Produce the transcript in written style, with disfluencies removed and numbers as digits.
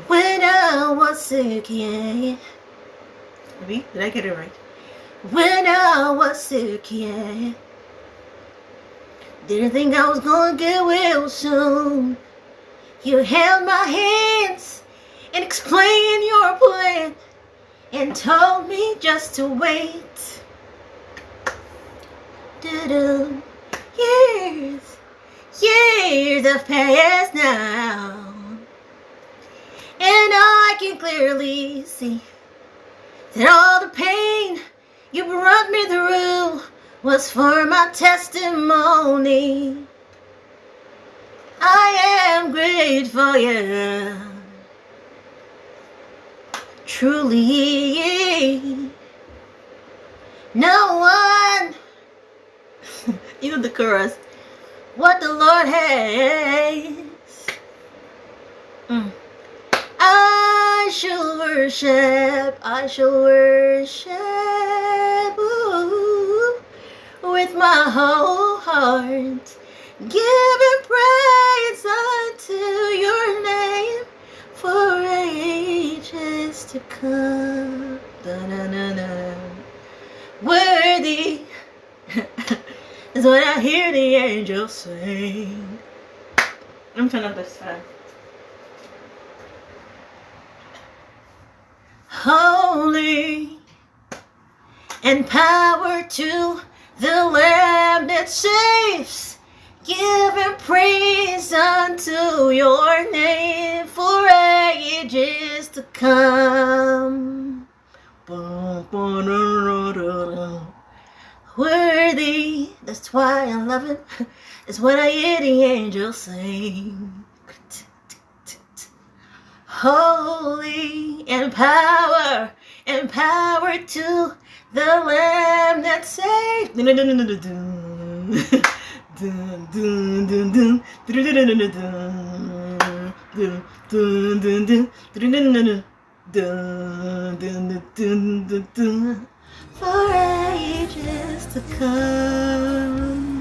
When I was sick, yeah. Maybe? Did I get it right? When I was sick, yeah. Didn't think I was gonna get well soon. You held my hands and explained your plan and told me just to wait. Do-do. Years have passed now, and I can clearly see that all the pain you brought me through was for my testimony. I am grateful, yeah. Truly, no one, even the chorus, what the Lord has. I shall worship ooh, with my whole heart, giving praise unto your name for ages to come. Da-na-na-na. Worthy is what I hear the angels sing. I'm turning up this fan. Holy and power to the Lamb that saves, giving praise unto your name for ages to come. Worthy, that's why I love him, is what I hear the angels sing. Holy and power to the Lamb that saved. For ages to come.